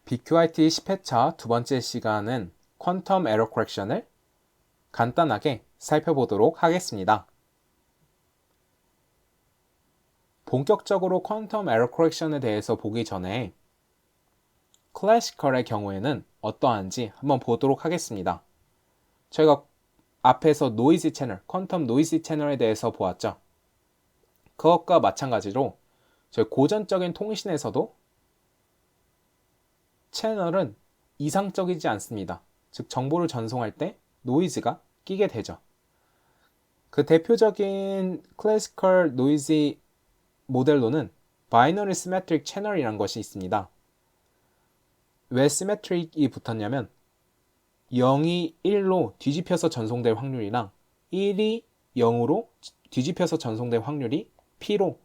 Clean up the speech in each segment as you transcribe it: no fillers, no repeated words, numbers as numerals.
BQRT 10회차 두 번째 시간은 퀀텀 에러 커렉션을 간단하게 살펴보도록 하겠습니다. 본격적으로 퀀텀 에러 커렉션에 대해서 보기 전에 클래시컬의 경우에는 어떠한지 한번 보도록 하겠습니다. 저희가 앞에서 노이즈 채널, 퀀텀 노이즈 채널에 대해서 보았죠. 그것과 마찬가지로 저희 고전적인 통신에서도 채널은 이상적이지 않습니다. 즉 정보를 전송할 때 노이즈가 끼게 되죠. 그 대표적인 클래시컬 노이즈 모델로는 바이너리 시메트릭 채널이라는 것이 있습니다. 왜 시메트릭이 붙었냐면 0이 1로 뒤집혀서 전송될 확률이랑 1이 0으로 뒤집혀서 전송될 확률이 P로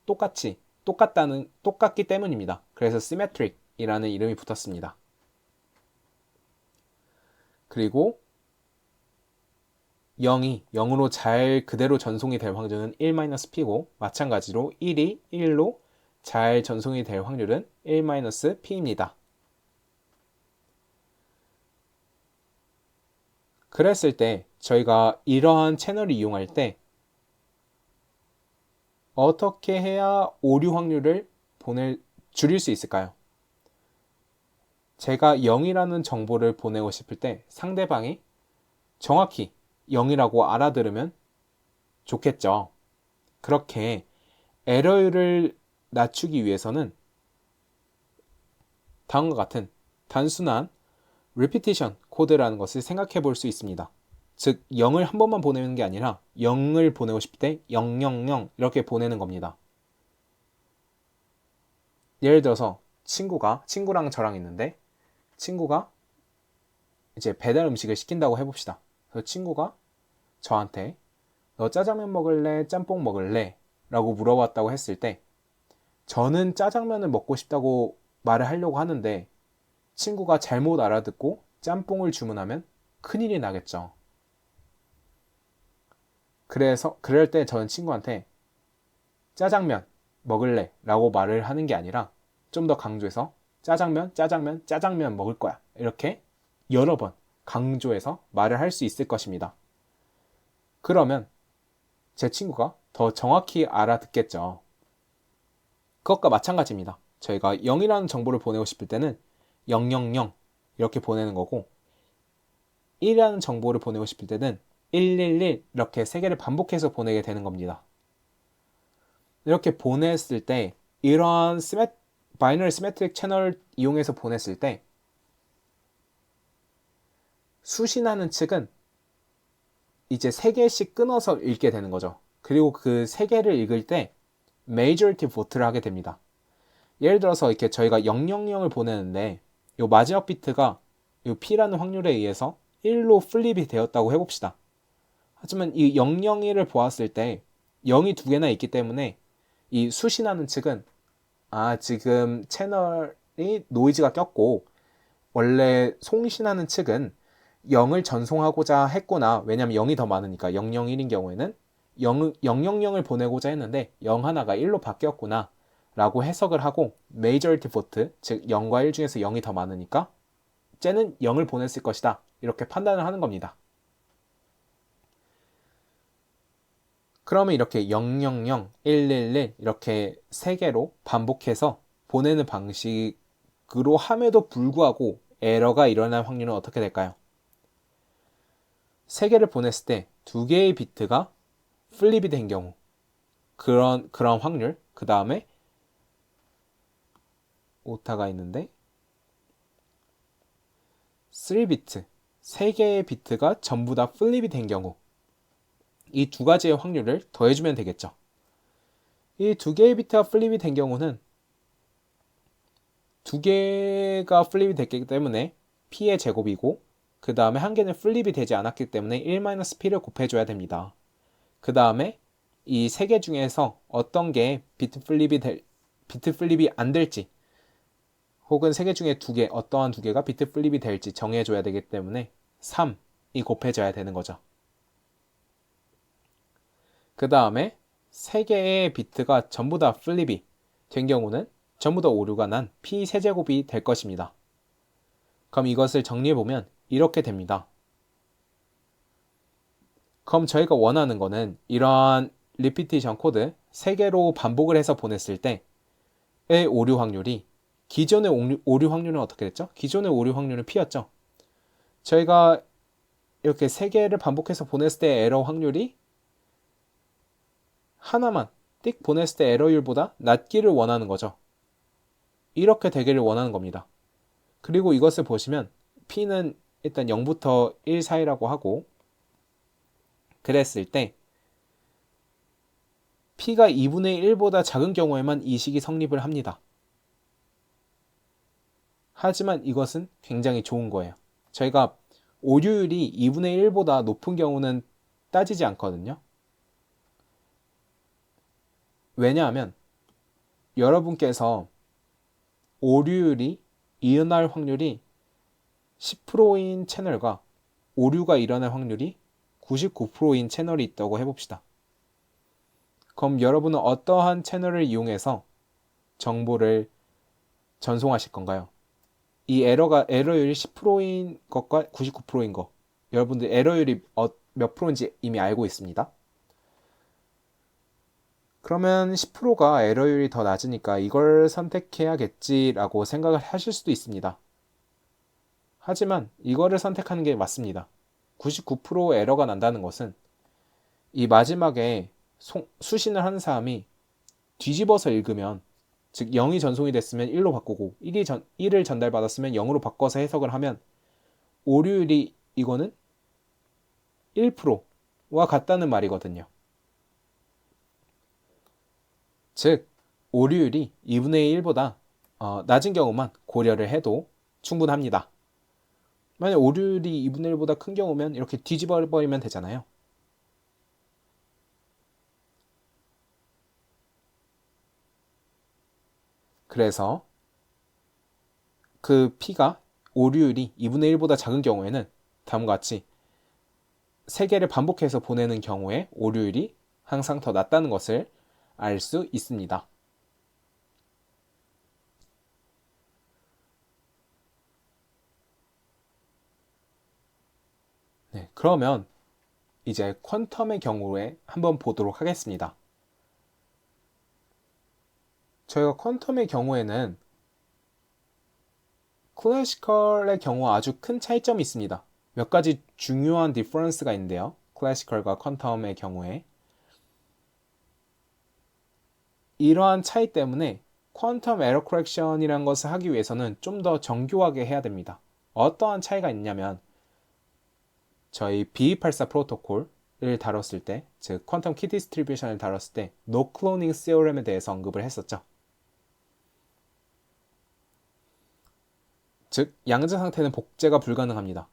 똑같기 때문입니다. 그래서 시메트릭이라는 이름이 붙었습니다. 그리고 0이 0으로 잘 그대로 전송이 될 확률은 1-P고 마찬가지로 1이 1로 잘 전송이 될 확률은 1-P입니다. 그랬을 때 저희가 이러한 채널을 이용할 때 어떻게 해야 오류 확률을 줄일 수 있을까요? 제가 0이라는 정보를 보내고 싶을 때 상대방이 정확히 0이라고 알아들으면 좋겠죠. 그렇게 에러율을 낮추기 위해서는 다음과 같은 단순한 repetition 코드라는 것을 생각해 볼 수 있습니다. 즉 0을 한 번만 보내는 게 아니라 0을 보내고 싶을 때 000 이렇게 보내는 겁니다. 예를 들어서 친구랑 저랑 있는데 친구가 이제 배달 음식을 시킨다고 해봅시다. 그래서 친구가 저한테 너 짜장면 먹을래? 짬뽕 먹을래? 라고 물어봤다고 했을 때 저는 짜장면을 먹고 싶다고 말을 하려고 하는데 친구가 잘못 알아듣고 짬뽕을 주문하면 큰일이 나겠죠. 그럴 때 저는 친구한테 짜장면 먹을래? 라고 말을 하는 게 아니라 좀 더 강조해서 짜장면 먹을 거야. 이렇게 여러 번 강조해서 말을 할 수 있을 것입니다. 그러면 제 친구가 더 정확히 알아듣겠죠. 그것과 마찬가지입니다. 저희가 0이라는 정보를 보내고 싶을 때는 000 이렇게 보내는 거고 1이라는 정보를 보내고 싶을 때는 111 이렇게 세 개를 반복해서 보내게 되는 겁니다. 이렇게 보냈을 때 이러한 바이너리 시메트릭 채널을 이용해서 보냈을 때 수신하는 측은 이제 3개씩 끊어서 읽게 되는 거죠. 그리고 그 3개를 읽을 때 majority vote를 하게 됩니다. 예를 들어서 이렇게 저희가 000을 보내는데 이 마지막 비트가 이 P라는 확률에 의해서 1로 플립이 되었다고 해봅시다. 하지만 이 001을 보았을 때 0이 2개나 있기 때문에 이 수신하는 측은 지금 채널이 노이즈가 꼈고 원래 송신하는 측은 0을 전송하고자 했구나. 왜냐면 0이 더 많으니까 001인 경우에는 000을 보내고자 했는데 0 하나가 1로 바뀌었구나 라고 해석을 하고 majority vote, 즉 0과 1 중에서 0이 더 많으니까 쟤는 0을 보냈을 것이다. 이렇게 판단을 하는 겁니다. 그러면 이렇게 000, 111 이렇게 3개로 반복해서 보내는 방식으로 함에도 불구하고 에러가 일어날 확률은 어떻게 될까요? 3개를 보냈을 때 2개의 비트가 플립이 된 경우 그런 확률, 그 다음에 오타가 있는데 3비트, 3개의 비트가 전부 다 플립이 된 경우 이 두 가지의 확률을 더해주면 되겠죠. 이 2개의 비트가 플립이 된 경우는 2개가 플립이 됐기 때문에 P의 제곱이고 그 다음에 한 개는 플립이 되지 않았기 때문에 1-P를 곱해줘야 됩니다. 그 다음에 이 3개 중에서 어떤 게 비트 플립이 안 될지 혹은 3개 중에 어떠한 2개가 비트 플립이 될지 정해줘야 되기 때문에 3이 곱해져야 되는 거죠. 그 다음에 3개의 비트가 전부 다 플립이 된 경우는 전부 다 오류가 난 P 세제곱이 될 것입니다. 그럼 이것을 정리해보면 이렇게 됩니다. 그럼 저희가 원하는 거는 이러한 리피티션 코드 3개로 반복을 해서 보냈을 때의 오류 확률이 기존의 오류 확률은 어떻게 됐죠? 기존의 오류 확률은 P였죠. 저희가 이렇게 3개를 반복해서 보냈을 때 에러 확률이 하나만 띡 보냈을 때 에러율보다 낮기를 원하는 거죠. 이렇게 되기를 원하는 겁니다. 그리고 이것을 보시면 P는 일단 0부터 1 사이라고 하고 그랬을 때 P가 2분의 1보다 작은 경우에만 이 식이 성립을 합니다. 하지만 이것은 굉장히 좋은 거예요. 저희가 오류율이 2분의 1보다 높은 경우는 따지지 않거든요. 왜냐하면 여러분께서 오류율이 일어날 확률이 10%인 채널과 오류가 일어날 확률이 99%인 채널이 있다고 해봅시다. 그럼 여러분은 어떠한 채널을 이용해서 정보를 전송하실 건가요? 이 에러율이 10%인 것과 99%인 것. 여러분들 에러율이 몇 프로인지 이미 알고 있습니다. 그러면 10%가 에러율이 더 낮으니까 이걸 선택해야겠지라고 생각을 하실 수도 있습니다. 하지만 이거를 선택하는 게 맞습니다. 99% 에러가 난다는 것은 이 마지막에 수신을 하는 사람이 뒤집어서 읽으면 즉 0이 전송이 됐으면 1로 바꾸고 1을 전달받았으면 0으로 바꿔서 해석을 하면 오류율이 이거는 1%와 같다는 말이거든요. 즉 오류율이 2분의 1보다 낮은 경우만 고려를 해도 충분합니다. 만약 오류율이 2분의 1보다 큰 경우면 이렇게 뒤집어 버리면 되잖아요. 그래서 그 P가 오류율이 2분의 1보다 작은 경우에는 다음과 같이 3개를 반복해서 보내는 경우에 오류율이 항상 더 낮다는 것을 알 수 있습니다. 네, 그러면 이제 퀀텀의 경우에 한번 보도록 하겠습니다. 저희가 퀀텀의 경우에는 클래시컬의 경우 아주 큰 차이점이 있습니다. 몇 가지 중요한 디퍼런스가 있는데요. 클래시컬과 퀀텀의 경우에 이러한 차이 때문에 퀀텀 에러 커렉션이라는 것을 하기 위해서는 좀 더 정교하게 해야 됩니다. 어떠한 차이가 있냐면 저희 B284 프로토콜을 다뤘을 때, 즉 퀀텀 키 디스트리뷰션을 다뤘을 때 노 클로닝 시오렘에 대해서 언급을 했었죠. 즉 양자 상태는 복제가 불가능합니다.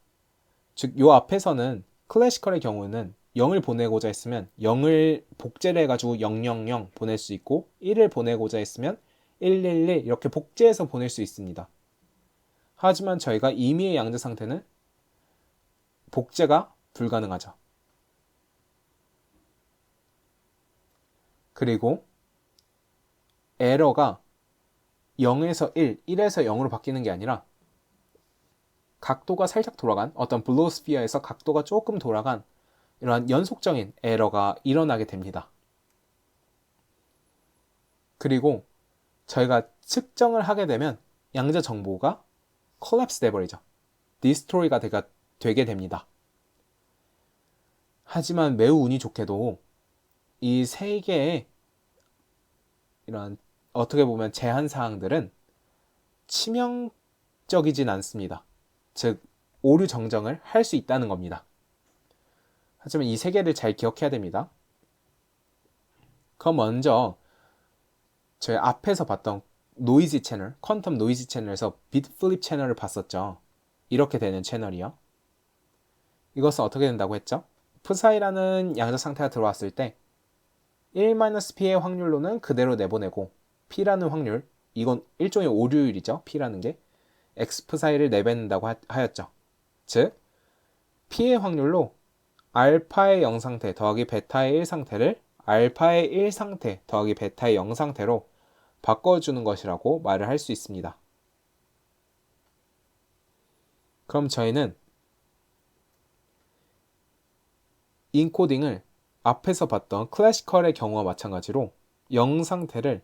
즉 요 앞에서는 클래시컬의 경우는 0을 보내고자 했으면 0을 복제를 해가지고 000 보낼 수 있고 1을 보내고자 했으면 111 이렇게 복제해서 보낼 수 있습니다. 하지만 저희가 임의의 양자 상태는 복제가 불가능하죠. 그리고 에러가 0에서 1, 1에서 0으로 바뀌는 게 아니라 각도가 살짝 돌아간 어떤 블루스피어에서 각도가 조금 돌아간 이러한 연속적인 에러가 일어나게 됩니다. 그리고 저희가 측정을 하게 되면 양자 정보가 콜랩스 돼버리죠. 디스트로이가 되게 됩니다. 하지만 매우 운이 좋게도 이 세 개의 이런 어떻게 보면 제한 사항들은 치명적이진 않습니다. 즉 오류 정정을 할 수 있다는 겁니다. 하지만 이 세 개를 잘 기억해야 됩니다. 그럼 먼저 저희 앞에서 봤던 노이즈 채널, 퀀텀 노이즈 채널에서 비트 플립 채널을 봤었죠. 이렇게 되는 채널이요. 이것은 어떻게 된다고 했죠? 프사이라는 양자 상태가 들어왔을 때 1-p의 확률로는 그대로 내보내고 p라는 확률, 이건 일종의 오류율이죠. p라는 게 x프사이를 내뱉는다고 하였죠. 즉 p의 확률로 알파의 0 상태 더하기 베타의 1 상태를 알파의 1 상태 더하기 베타의 0 상태로 바꿔주는 것이라고 말을 할 수 있습니다. 그럼 저희는 인코딩을 앞에서 봤던 클래시컬의 경우와 마찬가지로 0 상태를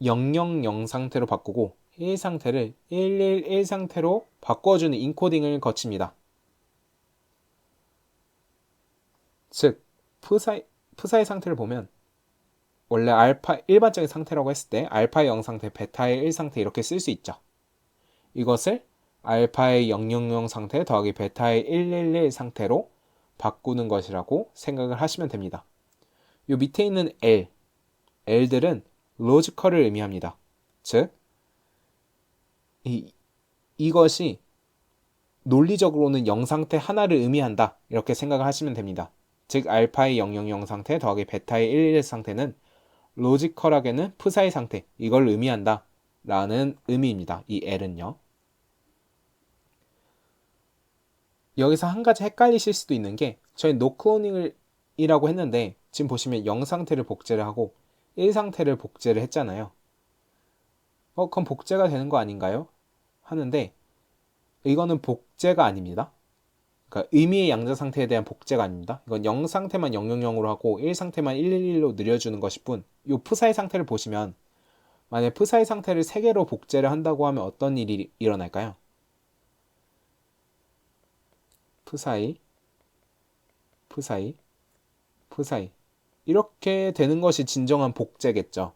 000 상태로 바꾸고 1 상태를 111 상태로 바꿔주는 인코딩을 거칩니다. 즉, 푸사의 상태를 보면 원래 알파 일반적인 상태라고 했을 때 알파의 0 상태, 베타의 1 상태 이렇게 쓸 수 있죠. 이것을 알파의 000 상태 더하기 베타의 111 상태로 바꾸는 것이라고 생각을 하시면 됩니다. 요 밑에 있는 L들은 로지컬을 의미합니다. 즉, 이것이 논리적으로는 0 상태 하나를 의미한다. 이렇게 생각을 하시면 됩니다. 즉, 알파의 000 상태 더하기 베타의 111 상태는 로지컬하게는 푸사의 상태, 이걸 의미한다. 라는 의미입니다. 이 L은요. 여기서 한 가지 헷갈리실 수도 있는 게 저희 노클로닝이라고 했는데 지금 보시면 0 상태를 복제를 하고 1 상태를 복제를 했잖아요. 그럼 복제가 되는 거 아닌가요? 하는데 이거는 복제가 아닙니다. 그러니까 의미의 양자 상태에 대한 복제가 아닙니다. 이건 0 상태만 000으로 하고 1 상태만 111로 늘려주는 것일 뿐, 이 푸사의 상태를 보시면 만약 푸사의 상태를 3개로 복제를 한다고 하면 어떤 일이 일어날까요? 푸사이 이렇게 되는 것이 진정한 복제겠죠.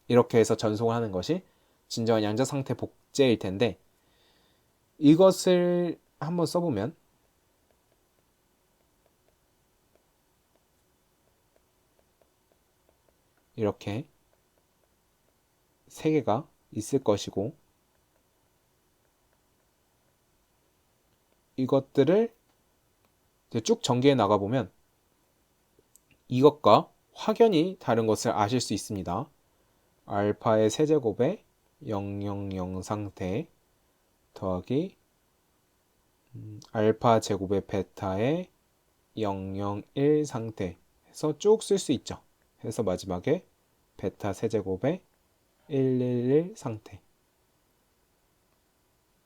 이렇게 해서 전송을 하는 것이 진정한 양자 상태 복제일 텐데 이것을 한번 써보면 이렇게 3개가 있을 것이고 이것들을 이제 쭉 전개해 나가보면 이것과 확연히 다른 것을 아실 수 있습니다. 알파의 세제곱에 000 상태 더하기 알파 제곱의 베타의 001 상태 해서 쭉 쓸 수 있죠. 해서 마지막에 베타 세제곱의 111 상태.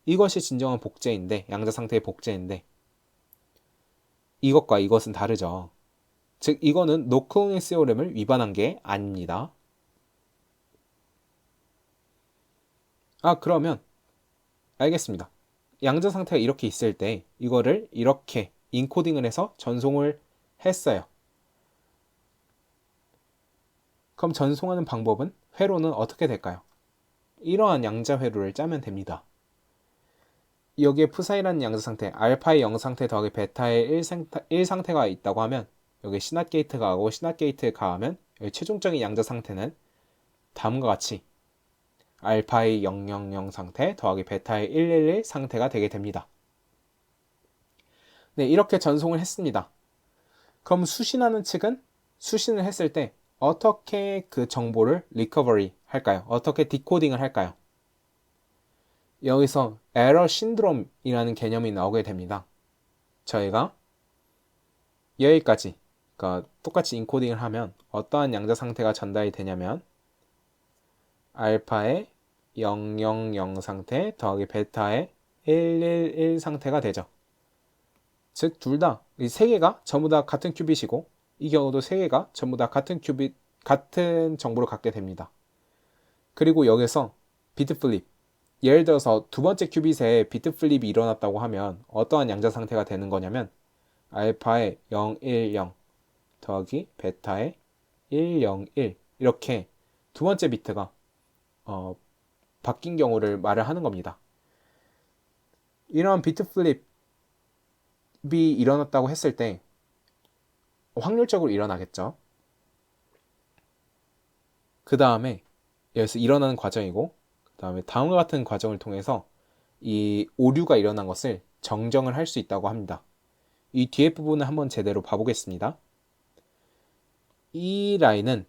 이것이 진정한 복제인데, 양자 상태의 복제인데 이것과 이것은 다르죠. 즉 이거는 노클로닝 시오렘을 위반한 게 아닙니다. 그러면 알겠습니다. 양자 상태가 이렇게 있을 때 이거를 이렇게 인코딩을 해서 전송을 했어요. 그럼 전송하는 방법은 회로는 어떻게 될까요? 이러한 양자 회로를 짜면 됩니다. 여기에 푸사이라는 양자 상태, 알파의 0 상태 더하기 베타의 1 상태가 있다고 하면 여기 시낫 게이트가 가고 시낫 게이트에 가하면 여기 최종적인 양자 상태는 다음과 같이 알파의 000 상태 더하기 베타의 111 상태가 되게 됩니다. 네, 이렇게 전송을 했습니다. 그럼 수신하는 측은 수신을 했을 때 어떻게 그 정보를 리커버리 할까요? 어떻게 디코딩을 할까요? 여기서 에러 신드롬이라는 개념이 나오게 됩니다. 저희가 여기까지 그러니까 똑같이 인코딩을 하면 어떠한 양자 상태가 전달이 되냐면 알파의 000 상태 더하기 베타의 111 상태가 되죠. 즉 둘 다 이 세 개가 전부 다 같은 큐빗이고 이 경우도 세 개가 전부 다 같은 큐빗 같은 정보를 갖게 됩니다. 그리고 여기서 비트 플립, 예를 들어서 두 번째 큐빗에 비트 플립이 일어났다고 하면 어떠한 양자 상태가 되는 거냐면 알파의 010 더하기 베타의 101 이렇게 두 번째 비트가 바뀐 경우를 말을 하는 겁니다. 이러한 비트 플립이 일어났다고 했을 때 확률적으로 일어나겠죠. 그 다음에 여기서 일어나는 과정이고 그 다음에 다음과 같은 과정을 통해서 이 오류가 일어난 것을 정정을 할 수 있다고 합니다. 이 뒤에 부분을 한번 제대로 봐보겠습니다. 이 라인은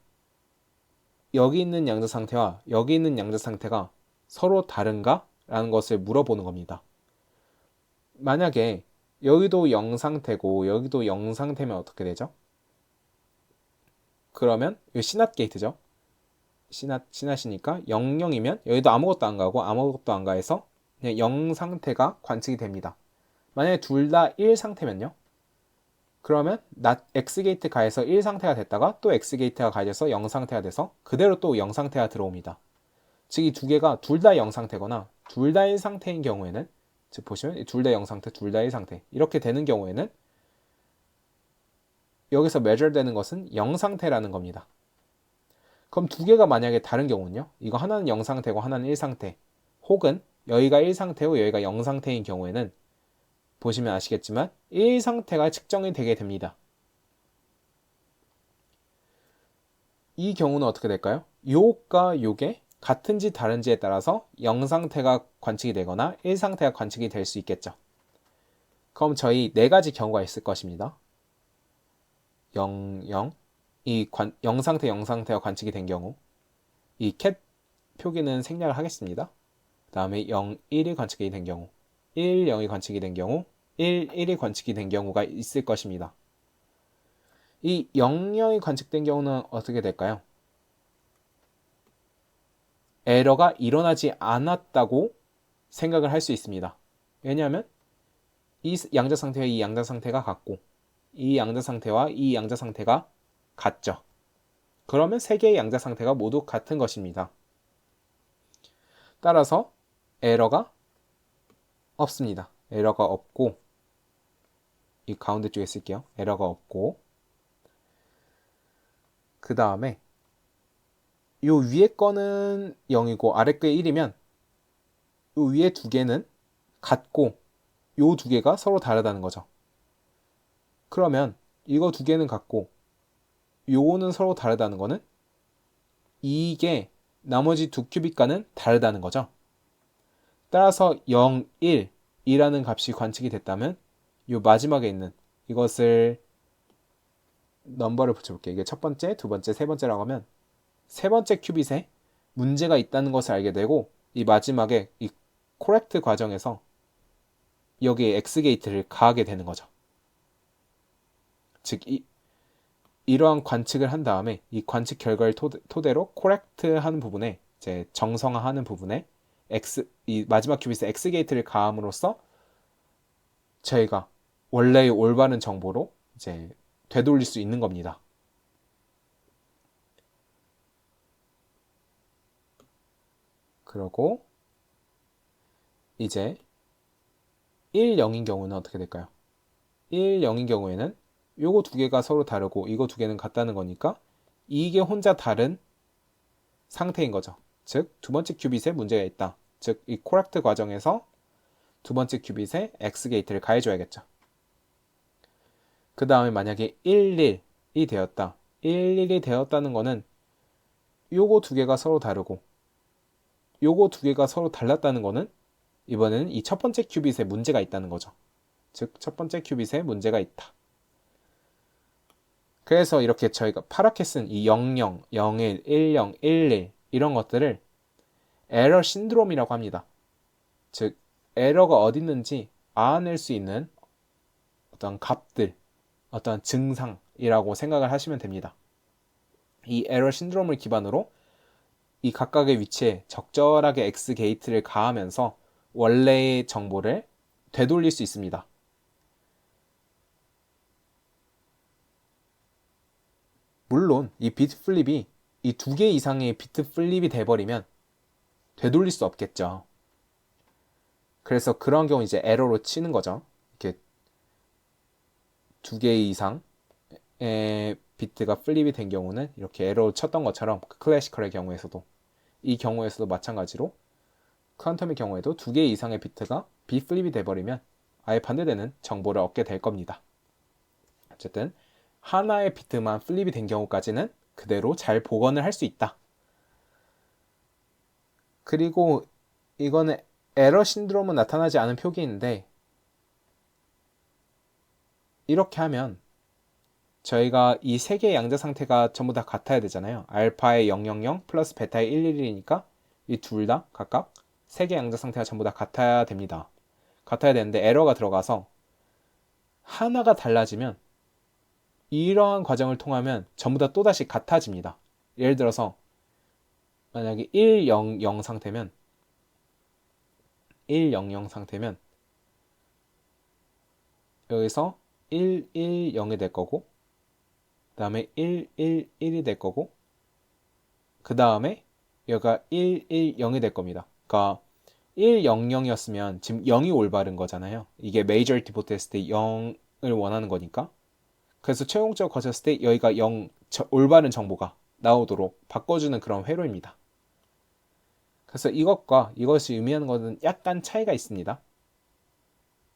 여기 있는 양자 상태와 여기 있는 양자 상태가 서로 다른가? 라는 것을 물어보는 겁니다. 만약에 여기도 0 상태고 여기도 0 상태면 어떻게 되죠? 그러면 이 시낫 게이트죠. 시낫이니까 00이면 여기도 아무것도 안 가고 아무것도 안 가해서 그냥 0 상태가 관측이 됩니다. 만약에 둘 다 1 상태면요. 그러면 X게이트 가에서 1 상태가 됐다가 또 X게이트가 가해져서 0 상태가 돼서 그대로 또 0 상태가 들어옵니다. 즉 이 두 개가 둘 다 0 상태거나 둘 다 1 상태인 경우에는, 즉 보시면 둘 다 0 상태, 둘 다 1 상태 이렇게 되는 경우에는 여기서 measure 되는 것은 0 상태라는 겁니다. 그럼 두 개가 만약에 다른 경우는요. 이거 하나는 0 상태고 하나는 1 상태, 혹은 여기가 1 상태고 여기가 0 상태인 경우에는 보시면 아시겠지만 1 상태가 측정이 되게 됩니다. 이 경우는 어떻게 될까요? 요가 요게 같은지 다른지에 따라서 0 상태가 관측이 되거나 1 상태가 관측이 될 수 있겠죠. 그럼 저희 네 가지 경우가 있을 것입니다. 0, 0, 0 상태, 0 상태가 관측이 된 경우, 이 캣 표기는 생략을 하겠습니다. 그 다음에 0, 1이 관측이 된 경우, 1, 0이 관측이 된 경우, 1, 1이 관측이 된 경우가 있을 것입니다. 이 0, 0이 관측된 경우는 어떻게 될까요? 에러가 일어나지 않았다고 생각을 할 수 있습니다. 왜냐하면 이 양자 상태와 이 양자 상태가 같고 이 양자 상태와 이 양자 상태가 같죠. 그러면 세 개의 양자 상태가 모두 같은 것입니다. 따라서 에러가 없습니다. 에러가 없고, 이 가운데 쪽에 쓸게요. 에러가 없고, 그 다음에 요 위에 거는 0이고 아래 거에 1이면 요 위에 두 개는 같고 요 두 개가 서로 다르다는 거죠. 그러면 이거 두 개는 같고 요거는 서로 다르다는 거는 이게 나머지 두 큐빅과는 다르다는 거죠. 따라서 0, 1 이라는 값이 관측이 됐다면 요 마지막에 있는 이것을 넘버를 붙여볼게요. 이게 첫 번째, 두 번째, 세 번째라고 하면 세 번째 큐빗에 문제가 있다는 것을 알게 되고, 이 마지막에 이 correct 과정에서 여기에 X게이트를 가하게 되는 거죠. 즉 이러한 관측을 한 다음에 이 관측 결과를 토대로 correct 하는 부분에, 이제 정성화하는 부분에 이 마지막 큐빗에 X게이트를 가함으로써 저희가 원래의 올바른 정보로 이제 되돌릴 수 있는 겁니다. 그리고 이제 1, 0인 경우는 어떻게 될까요? 1, 0인 경우에는 요거 두 개가 서로 다르고 이거 두 개는 같다는 거니까 이게 혼자 다른 상태인 거죠. 즉, 두 번째 큐빗에 문제가 있다. 즉, 이 correct 과정에서 두 번째 큐빗에 X게이트를 가해줘야겠죠. 그 다음에 만약에 1, 1이 되었다. 1, 1이 되었다는 거는 요거 두 개가 서로 다르고 요거 두 개가 서로 달랐다는 거는 이번에는 이 첫 번째 큐빗에 문제가 있다는 거죠. 즉, 첫 번째 큐빗에 문제가 있다. 그래서 이렇게 저희가 파랗게 쓴 이 00, 01, 10, 11 이런 것들을 에러 신드롬이라고 합니다. 즉, 에러가 어디 있는지 알아낼 수 있는 어떤 값들, 어떤 증상이라고 생각을 하시면 됩니다. 이 에러 신드롬을 기반으로 이 각각의 위치에 적절하게 X 게이트를 가하면서 원래의 정보를 되돌릴 수 있습니다. 물론 이 비트 플립이 이 두 개 이상의 비트 플립이 돼버리면 되돌릴 수 없겠죠. 그래서 그런 경우 이제 에러로 치는 거죠. 이렇게 두 개 이상의 비트가 플립이 된 경우는 이렇게 에러로 쳤던 것처럼 클래시컬의 경우에서도, 이 경우에서도 마찬가지로 퀀텀의 경우에도 두 개 이상의 비트가 비플립이 돼버리면 아예 반대되는 정보를 얻게 될 겁니다. 어쨌든 하나의 비트만 플립이 된 경우까지는 그대로 잘 복원을 할 수 있다. 그리고 이거는 에러 신드롬은 나타나지 않은 표기인데, 이렇게 하면 저희가 이 세 개의 양자 상태가 전부 다 같아야 되잖아요. 알파의 000 플러스 베타의 111이니까 이 둘 다 각각 세 개의 양자 상태가 전부 다 같아야 됩니다. 같아야 되는데 에러가 들어가서 하나가 달라지면 이러한 과정을 통하면 전부 다 또다시 같아집니다. 예를 들어서 만약에 100 상태면 여기서 1, 1, 0이 될 거고 그 다음에 1, 1, 1이 될 거고 그 다음에 여기가 1, 1, 0이 될 겁니다. 그러니까 1, 0, 0이었으면 지금 0이 올바른 거잖아요. 이게 메이저리티 보트 했을 때 0을 원하는 거니까. 그래서 최종적으로 거쳤을 때 여기가 0, 올바른 정보가 나오도록 바꿔주는 그런 회로입니다. 그래서 이것과 이것이 의미하는 것은 약간 차이가 있습니다.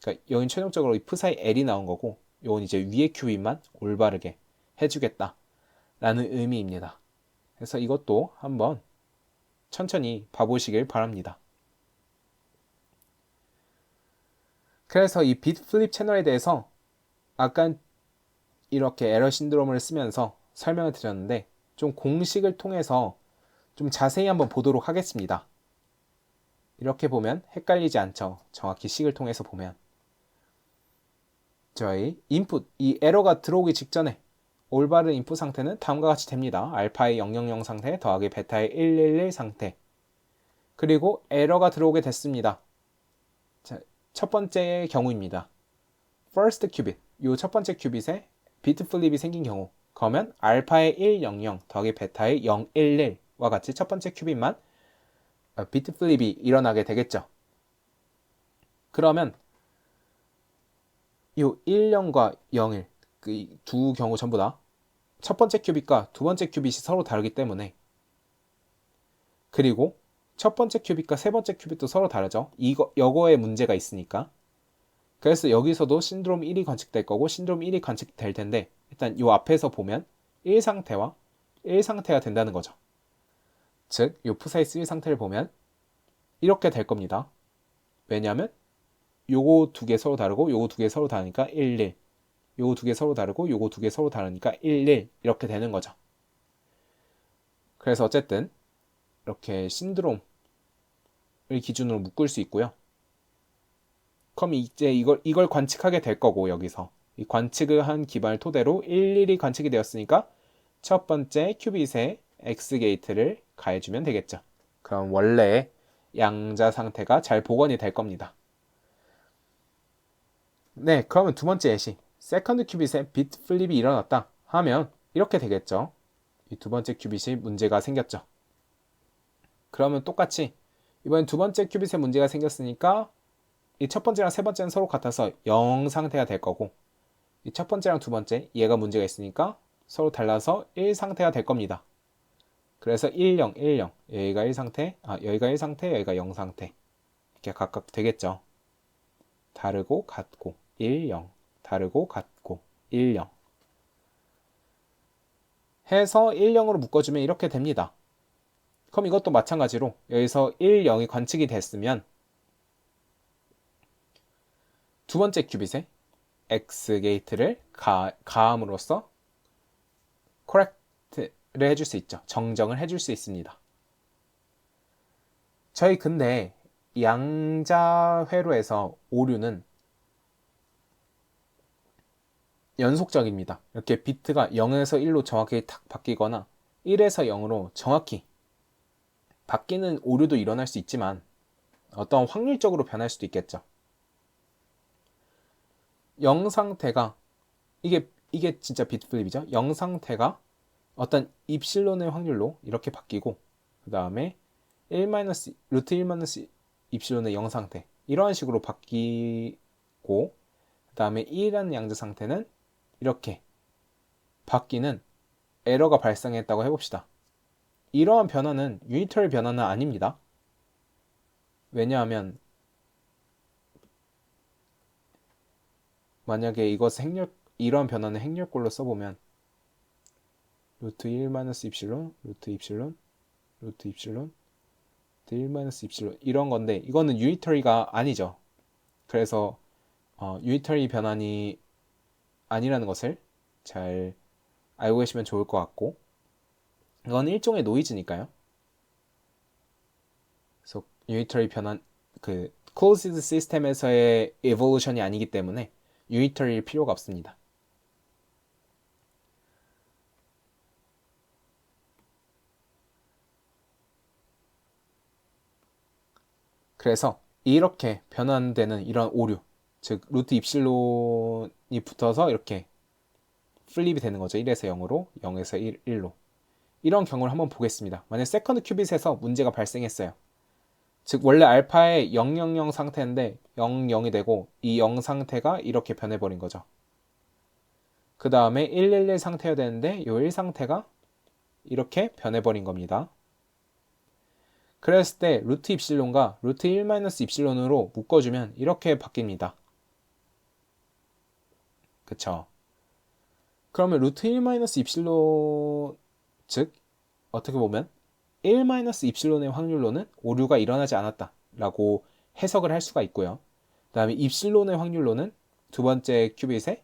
그러니까 여긴 최종적으로 이 프사이 L이 나온 거고 이건 이제 위의 큐빅만 올바르게 해주겠다 라는 의미입니다. 그래서 이것도 한번 천천히 봐보시길 바랍니다. 그래서 이 빗 플립 채널에 대해서 아까 이렇게 에러 신드롬을 쓰면서 설명을 드렸는데 좀 공식을 통해서 좀 자세히 한번 보도록 하겠습니다. 이렇게 보면 헷갈리지 않죠. 정확히 식을 통해서 보면 저희 인풋, 이 에러가 들어오기 직전에 올바른 인풋 상태는 다음과 같이 됩니다. 알파의 000 상태 더하기 베타의 111 상태. 그리고 에러가 들어오게 됐습니다. 자, 첫 번째의 경우입니다. first qubit, 이 첫 번째 큐빗에 비트 플립이 생긴 경우 그러면 알파의 100 더하기 베타의 011와 같이 첫 번째 큐빗만 비트 플립이 일어나게 되겠죠. 그러면 이 10과 01, 그 두 경우 전부 다 첫 번째 큐빗과 두 번째 큐빗이 서로 다르기 때문에 그리고 첫 번째 큐빗과 세 번째 큐빗도 서로 다르죠. 이거에 문제가 있으니까. 그래서 여기서도 신드롬 1이 관측될 거고 신드롬 1이 관측될 텐데 일단 이 앞에서 보면 1 상태와 1 상태가 된다는 거죠. 즉, 이 프사이스 1 상태를 보면 이렇게 될 겁니다. 왜냐하면 요거 두 개 서로 다르고 요거 두 개 서로 다르니까 1, 1. 요거 두 개 서로 다르고 요거 두 개 서로 다르니까 1, 1 이렇게 되는 거죠. 그래서 어쨌든 이렇게 신드롬을 기준으로 묶을 수 있고요. 그럼 이제 이걸 관측하게 될 거고 여기서 이 관측을 한 기반을 토대로 일일이 관측이 되었으니까 첫 번째 큐빗에 X 게이트를 가해주면 되겠죠. 그럼 원래의 양자 상태가 잘 복원이 될 겁니다. 네, 그러면 두 번째 예시. 세컨드 큐빗에 비트 플립이 일어났다 하면 이렇게 되겠죠. 이 두 번째 큐빗이 문제가 생겼죠. 그러면 똑같이 이번엔 두 번째 큐빗에 문제가 생겼으니까 이 첫 번째랑 세 번째는 서로 같아서 0 상태가 될 거고 이 첫 번째랑 두 번째 얘가 문제가 있으니까 서로 달라서 1 상태가 될 겁니다. 그래서 10, 10 여기가 1 상태, 여기가 1 상태, 여기가 0 상태 이렇게 각각 되겠죠. 다르고 같고 1, 0 다르고 같고 1, 0 해서 1, 0으로 묶어주면 이렇게 됩니다. 그럼 이것도 마찬가지로 여기서 1, 0이 관측이 됐으면 두 번째 큐빗에 X 게이트를 가함으로써 correct를 해줄 수 있죠. 정정을 해줄 수 있습니다. 저희 근데 양자 회로에서 오류는 연속적입니다. 이렇게 비트가 0에서 1로 정확히 탁 바뀌거나 1에서 0으로 정확히 바뀌는 오류도 일어날 수 있지만 어떤 확률적으로 변할 수도 있겠죠. 0 상태가 이게 진짜 비트 플립이죠. 0 상태가 어떤 입실론의 확률로 이렇게 바뀌고 그 다음에 1 루트 1 입실론의 0 상태 이러한 식으로 바뀌고 그 다음에 1이라는 양자 상태는 이렇게 바뀌는 에러가 발생했다고 해봅시다. 이러한 변화는 유니터리 변화는 아닙니다. 왜냐하면 만약에 이러한 변화는 행렬꼴로 써보면 루트 1 입실론, 루트 입실론, 루트 입실론, 루트 1 입실론 이런 건데 이거는 유니터리가 아니죠. 그래서 유니터리 변환이 아니라는 것을 잘 알고 계시면 좋을 것 같고 이건 일종의 노이즈니까요. 그래서 유니터리 변환 그 closed 시스템에서의 evolution이 아니기 때문에 유니터리일 필요가 없습니다. 그래서 이렇게 변환되는 이런 오류 즉 루트 입실론이 붙어서 이렇게 플립이 되는 거죠. 1에서 0으로 0에서 1로 이런 경우를 한번 보겠습니다. 만약 세컨드 큐빗에서 문제가 발생했어요. 즉 원래 알파의 000 상태인데 00이 되고 이 0 상태가 이렇게 변해버린 거죠. 그 다음에 111 상태여야 되는데 이 1 상태가 이렇게 변해버린 겁니다. 그랬을 때 루트 입실론과 루트 1 마이너스 입실론으로 묶어주면 이렇게 바뀝니다. 그쵸? 그러면 루트 1 마이너스 입실론, 즉 어떻게 보면 1 마이너스 입실론의 확률로는 오류가 일어나지 않았다 라고 해석을 할 수가 있고요. 그 다음에 입실론의 확률로는 두 번째 큐빗에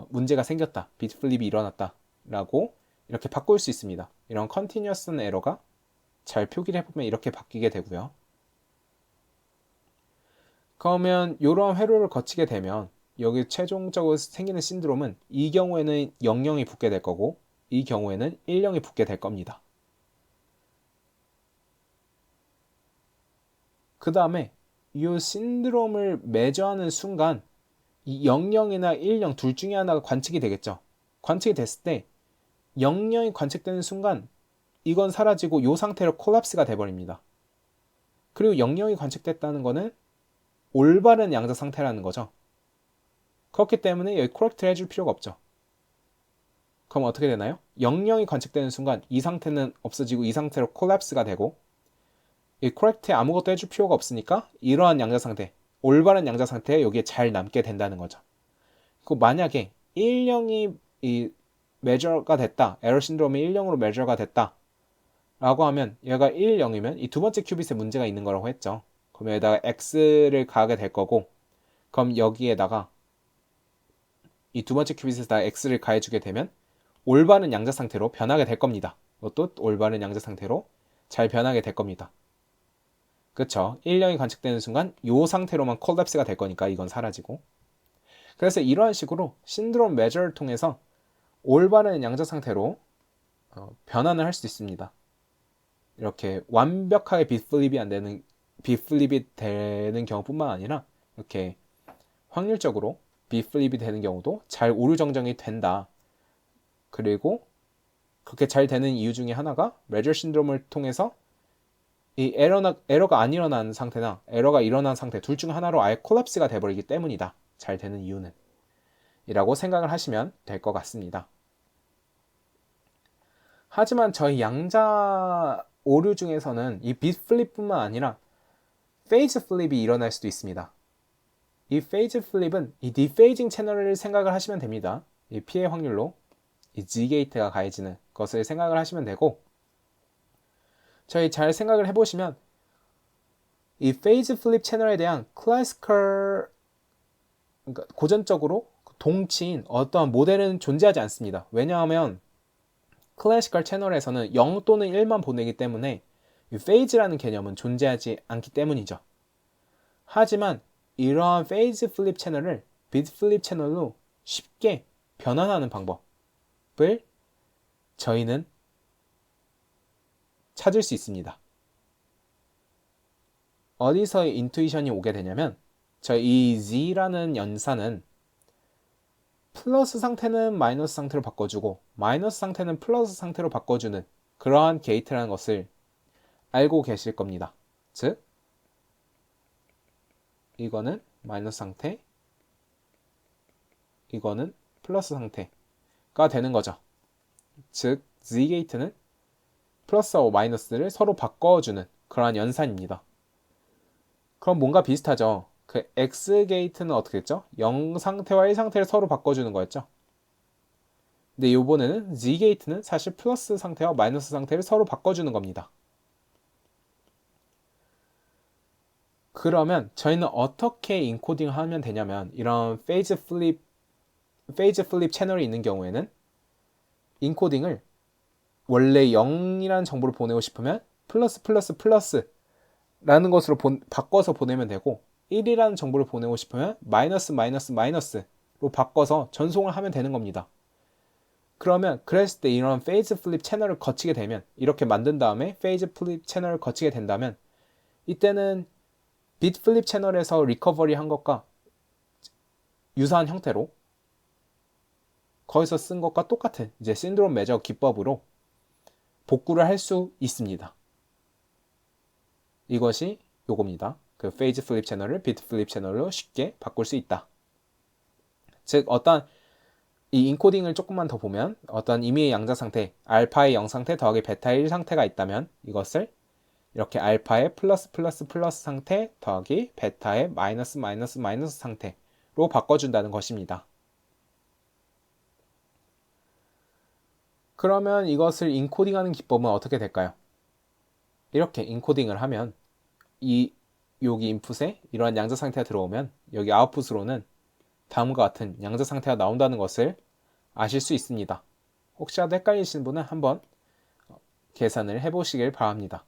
문제가 생겼다, 비트 플립이 일어났다 라고 이렇게 바꿀 수 있습니다. 이런 컨티뉴어스 에러가 잘 표기를 해보면 이렇게 바뀌게 되고요. 그러면 이러한 회로를 거치게 되면 여기 최종적으로 생기는 신드롬은 이 경우에는 00이 붙게 될 거고 이 경우에는 10이 붙게 될 겁니다. 그 다음에 이 신드롬을 매저하는 순간 이 00이나 10 둘 중에 하나가 관측이 되겠죠. 관측이 됐을 때 00이 관측되는 순간 이건 사라지고 이 상태로 콜랩스가 돼버립니다. 그리고 00이 관측됐다는 거는 올바른 양자 상태라는 거죠. 그렇기 때문에 여기 코렉트를 해줄 필요가 없죠. 그럼 어떻게 되나요? 00이 관측되는 순간 이 상태는 없어지고 이 상태로 콜랩스가 되고 이 코렉트에 아무것도 해줄 필요가 없으니까 이러한 양자 상태, 올바른 양자 상태에 여기에 잘 남게 된다는 거죠. 그 만약에 10이 이 메저가 됐다, 에러 신드롬이 10으로 메저가 됐다 라고 하면 얘가 1, 0이면 이 두 번째 큐빗에 문제가 있는 거라고 했죠. 그럼 여기다가 x를 가하게 될 거고 그럼 여기에다가 이 두 번째 큐빗에다가 x를 가해주게 되면 올바른 양자 상태로 변하게 될 겁니다. 이것도 올바른 양자 상태로 잘 변하게 될 겁니다. 그쵸? 1령이 관측되는 순간 이 상태로만 콜랩스가 될 거니까 이건 사라지고. 그래서 이러한 식으로 신드롬 메저를 통해서 올바른 양자 상태로 변환을 할 수 있습니다. 이렇게 완벽하게 빗플립이 되는 경우뿐만 아니라 이렇게 확률적으로 빗플립이 되는 경우도 잘 오류 정정이 된다. 그리고 그렇게 잘 되는 이유 중에 하나가 메저 신드롬을 통해서 이 에러가 안 일어난 상태나 에러가 일어난 상태 둘 중 하나로 아예 콜랩스가 돼버리기 때문이다. 잘 되는 이유는 이라고 생각을 하시면 될 것 같습니다. 하지만 저희 양자 오류 중에서는 이 빗 플립뿐만 아니라 페이즈 플립이 일어날 수도 있습니다. 이 페이즈 플립은 이 디페이징 채널을 생각을 하시면 됩니다. 이 피해 확률로 이 Z 게이트가 가해지는 것을 생각을 하시면 되고 저희 잘 생각을 해보시면 이 페이즈 플립 채널에 대한 클래시컬 그러니까 고전적으로 동치인 어떠한 모델은 존재하지 않습니다. 왜냐하면 클래시컬 채널에서는 0 또는 1만 보내기 때문에 이 페이즈라는 개념은 존재하지 않기 때문이죠. 하지만 이러한 페이즈 플립 채널을 비트 플립 채널로 쉽게 변환하는 방법을 저희는 찾을 수 있습니다. 어디서 인투이션이 오게 되냐면 이 Z라는 연산은 플러스 상태는 마이너스 상태로 바꿔주고 마이너스 상태는 플러스 상태로 바꿔주는 그러한 게이트라는 것을 알고 계실 겁니다. 즉 이거는 마이너스 상태, 이거는 플러스 상태가 되는 거죠. 즉 Z 게이트는 플러스와 마이너스를 서로 바꿔주는 그러한 연산입니다. 그럼 뭔가 비슷하죠. 그 X 게이트는 어떻게 했죠? 0 상태와 1 상태를 서로 바꿔주는 거였죠. 근데 이번에는 Z 게이트는 사실 플러스 상태와 마이너스 상태를 서로 바꿔주는 겁니다. 그러면 저희는 어떻게 인코딩을 하면 되냐면 이런 페이즈 플립 채널이 있는 경우에는 인코딩을 원래 0이라는 정보를 보내고 싶으면 플러스 라는 것으로 바꿔서 보내면 되고 1이라는 정보를 보내고 싶으면 마이너스로 바꿔서 전송을 하면 되는 겁니다. 그랬을 때 이런 페이즈 플립 채널을 거치게 되면 이렇게 만든 다음에 페이즈 플립 채널을 거치게 된다면 이때는 빗 플립 채널에서 리커버리 한 것과 유사한 형태로 거기서 쓴 것과 똑같은 이제 신드롬 매저 기법으로 복구를 할 수 있습니다. 이것이 요겁니다. 그 페이즈 플립 채널을 비트 플립 채널로 쉽게 바꿀 수 있다. 즉 어떤 이 인코딩을 조금만 더 보면 어떤 임의의 양자 상태 알파의 0 상태 더하기 베타의 1 상태가 있다면 이것을 이렇게 알파의 플러스 플러스 플러스 상태 더하기 베타의 마이너스 마이너스 마이너스 상태로 바꿔준다는 것입니다. 그러면 이것을 인코딩하는 기법은 어떻게 될까요? 이렇게 인코딩을 하면 여기 인풋에 이러한 양자 상태가 들어오면 여기 아웃풋으로는 다음과 같은 양자 상태가 나온다는 것을 아실 수 있습니다. 혹시라도 헷갈리시는 분은 한번 계산을 해보시길 바랍니다.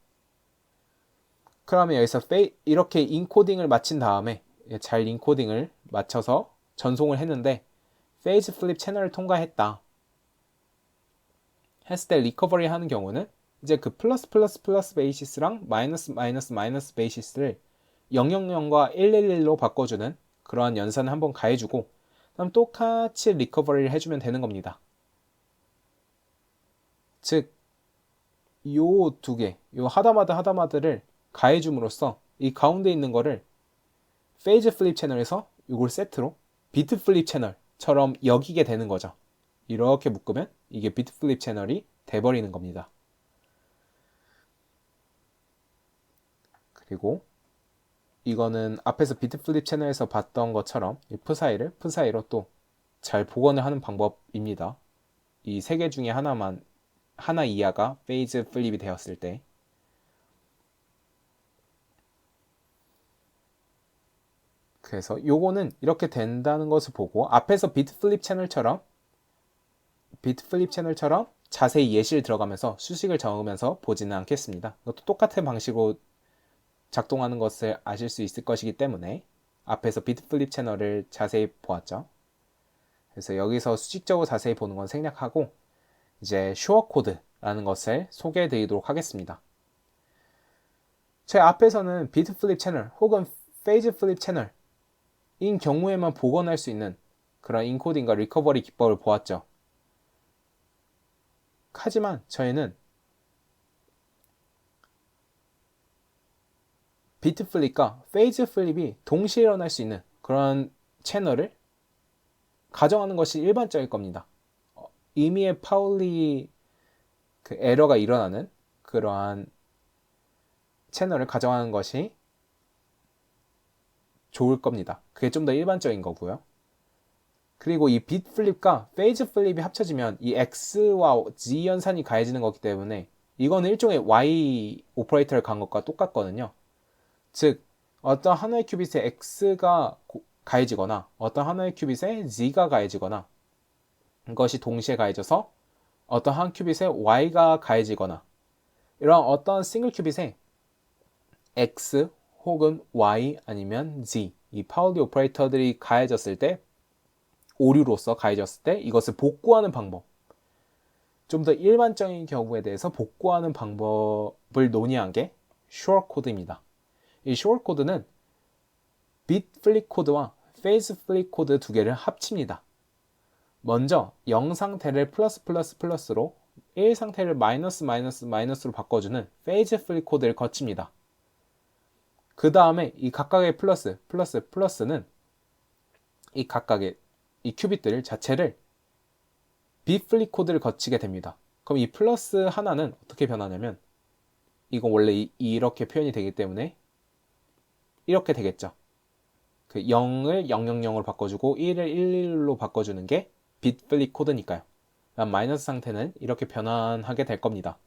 그러면 여기서 이렇게 인코딩을 마친 다음에 잘 인코딩을 맞춰서 전송을 했는데 페이즈 플립 채널을 통과했다 했을 때 리커버리 하는 경우는 이제 그 플러스 플러스 플러스 베이시스랑 마이너스 마이너스 마이너스 베이시스를 000과 111로 바꿔주는 그러한 연산을 한번 가해주고 그럼 똑같이 리커버리를 해주면 되는 겁니다. 즉, 요 두 개, 요 하다마드를 가해줌으로써 이 가운데 있는 거를 페이즈 플립 채널에서 이걸 세트로 비트 플립 채널처럼 여기게 되는 거죠. 이렇게 묶으면 이게 비트 플립 채널이 돼버리는 겁니다. 그리고 이거는 앞에서 비트 플립 채널에서 봤던 것처럼 이 푸사이로 또 잘 복원을 하는 방법입니다. 이 세 개 중에 하나 이하가 페이즈 플립이 되었을 때 그래서 요거는 이렇게 된다는 것을 보고 앞에서 비트 플립 채널처럼 자세히 예시를 들어가면서 수식을 적으면서 보지는 않겠습니다. 이것도 똑같은 방식으로 작동하는 것을 아실 수 있을 것이기 때문에 앞에서 비트 플립 채널을 자세히 보았죠. 그래서 여기서 수직적으로 자세히 보는 건 생략하고 이제 슈어 코드라는 것을 소개해 드리도록 하겠습니다. 제 앞에서는 비트 플립 채널 혹은 페이즈 플립 채널인 경우에만 복원할 수 있는 그런 인코딩과 리커버리 기법을 보았죠. 하지만 저희는 비트 플립과 페이즈 플립이 동시에 일어날 수 있는 그런 채널을 가정하는 것이 일반적일 겁니다. 임의의 파울리 그 에러가 일어나는 그러한 채널을 가정하는 것이 좋을 겁니다. 그게 좀 더 일반적인 거고요. 그리고 이 비트 플립과 페이즈 플립이 합쳐지면 이 X와 Z 연산이 가해지는 거기 때문에 이거는 일종의 Y 오퍼레이터를 간 것과 똑같거든요. 즉 어떤 하나의 큐빗에 X가 가해지거나 어떤 하나의 큐빗에 Z가 가해지거나 이것이 동시에 가해져서 어떤 한 큐빗에 Y가 가해지거나 이런 어떤 싱글 큐빗에 X 혹은 Y 아니면 Z 이 파울리 오퍼레이터들이 가해졌을 때 오류로서 가해졌을 때 이것을 복구하는 방법 좀 더 일반적인 경우에 대해서 복구하는 방법을 논의한 게 슈어 코드입니다. 이 슈어 코드는 비트 플립 코드와 페이즈 플립 코드 두 개를 합칩니다. 먼저 0 상태를 플러스 플러스 플러스로 1 상태를 마이너스 마이너스 마이너스로 바꿔주는 페이즈 플립 코드를 거칩니다. 그 다음에 이 각각의 플러스는 이 각각의 이 큐빗들 자체를 비트 플립 코드를 거치게 됩니다. 그럼 이 플러스 하나는 어떻게 변하냐면 이건 원래 이렇게 표현이 되기 때문에 이렇게 되겠죠. 그 0을 000으로 바꿔주고 1을 11로 바꿔주는 게 비트 플립 코드니까요. 마이너스 상태는 이렇게 변환하게 될 겁니다.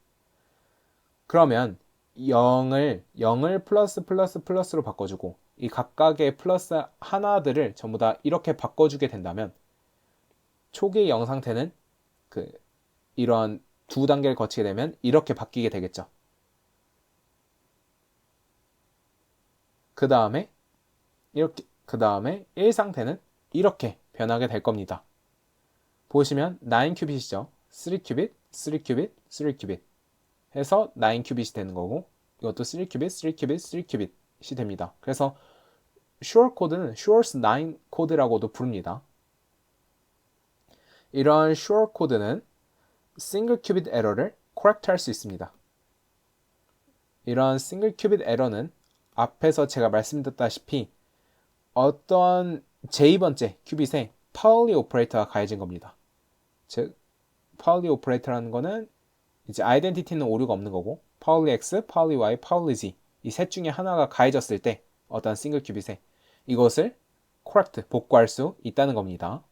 그러면 0을 플러스 플러스 플러스로 바꿔주고 이 각각의 플러스 하나들을 전부 다 이렇게 바꿔주게 된다면 초기 0 상태는 이런 두 단계를 거치게 되면 이렇게 바뀌게 되겠죠. 그 다음에 1 상태는 이렇게 변하게 될 겁니다. 보시면 9큐빗이죠. 3큐빗, 3큐빗, 3큐빗 해서 9큐빗이 되는 거고 이것도 3큐빗, 3큐빗, 3큐빗이 됩니다. 그래서 슈어 코드는 슈어스 9 코드라고도 부릅니다. 이러한 슈어 코드는 싱글 큐빗 에러를 코렉트 할 수 있습니다. 이런 싱글 큐빗 에러는 앞에서 제가 말씀드렸다시피 어떤 제2번째 큐빗에 파울리 오퍼레이터가 가해진 겁니다. 즉 파울리 오퍼레이터라는 거는 이제 아이덴티티는 오류가 없는 거고 파울리 X, 파울리 Y, 파울리 Z 이 셋 중에 하나가 가해졌을 때 어떤 싱글 큐빗에 이것을 correct, 복구할 수 있다는 겁니다.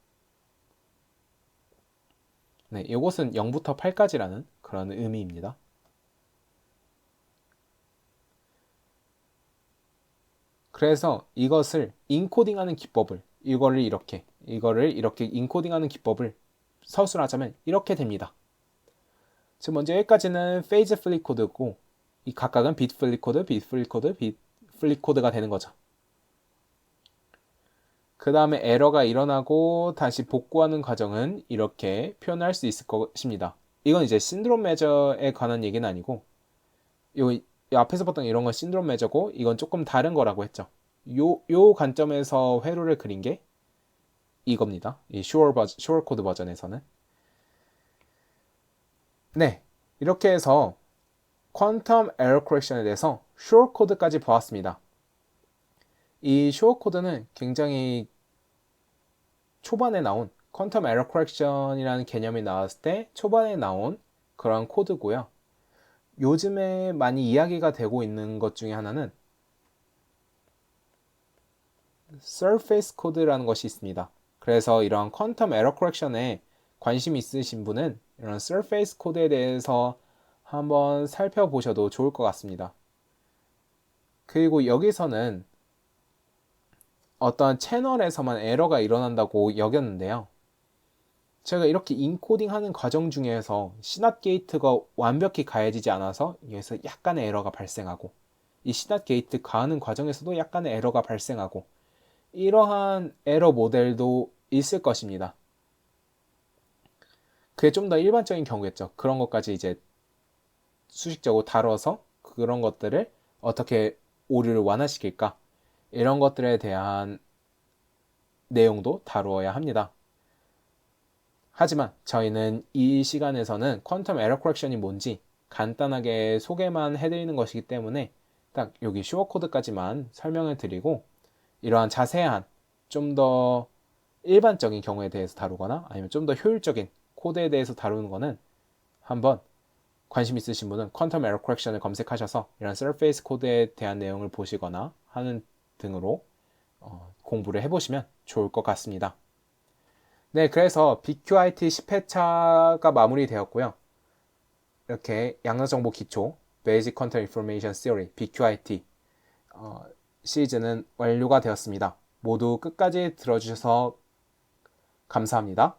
네, 이것은 0부터 8까지라는 그런 의미입니다. 그래서 이것을 인코딩하는 기법을 이거를 이렇게 인코딩하는 기법을 서술하자면 이렇게 됩니다. 즉 먼저 여기까지는 페이즈 플립 코드고 이 각각은 빗 플립 코드, 빗 플립 코드, 빗 플립 코드가 되는 거죠. 그 다음에 에러가 일어나고 다시 복구하는 과정은 이렇게 표현할 수 있을 것입니다. 이건 이제 신드롬 매저에 관한 얘기는 아니고 이 앞에서 봤던 이런 건 신드롬 매저고 이건 조금 다른 거라고 했죠. 요 관점에서 회로를 그린 게 이겁니다. 이 슈어 코드 버전에서는. 네, 이렇게 해서 퀀텀 에러 커렉션에 대해서 슈어 코드까지 보았습니다. 이 슈어 코드는 굉장히 초반에 나온 퀀텀 에러 커렉션이라는 개념이 나왔을 때 초반에 나온 그런 코드고요. 요즘에 많이 이야기가 되고 있는 것 중에 하나는 Surface 코드라는 것이 있습니다. 그래서 이런 퀀텀 에러 커렉션에 관심 있으신 분은 이런 Surface 코드에 대해서 한번 살펴보셔도 좋을 것 같습니다. 그리고 여기서는 어떤 채널에서만 에러가 일어난다고 여겼는데요. 제가 이렇게 인코딩하는 과정 중에서 시낫 게이트가 완벽히 가해지지 않아서 여기서 약간의 에러가 발생하고 이 시낫 게이트 가하는 과정에서도 약간의 에러가 발생하고 이러한 에러 모델도 있을 것입니다. 그게 좀 더 일반적인 경우겠죠. 그런 것까지 이제 수식적으로 다뤄서 그런 것들을 어떻게 오류를 완화시킬까 이런 것들에 대한 내용도 다루어야 합니다. 하지만 저희는 이 시간에서는 퀀텀 에러 커렉션이 뭔지 간단하게 소개만 해드리는 것이기 때문에 딱 여기 슈어 코드까지만 설명을 드리고 이러한 자세한 좀 더 일반적인 경우에 대해서 다루거나 아니면 좀 더 효율적인 코드에 대해서 다루는 거는 한번 관심 있으신 분은 퀀텀 에러 커렉션을 검색하셔서 이런 서페이스 코드에 대한 내용을 보시거나 하는 등으로 공부를 해보시면 좋을 것 같습니다. 네, 그래서 BQIT 10회차가 마무리되었고요. 이렇게 양자정보 기초, Basic Quantum Information Theory, BQIT 시리즈는 완료가 되었습니다. 모두 끝까지 들어주셔서 감사합니다.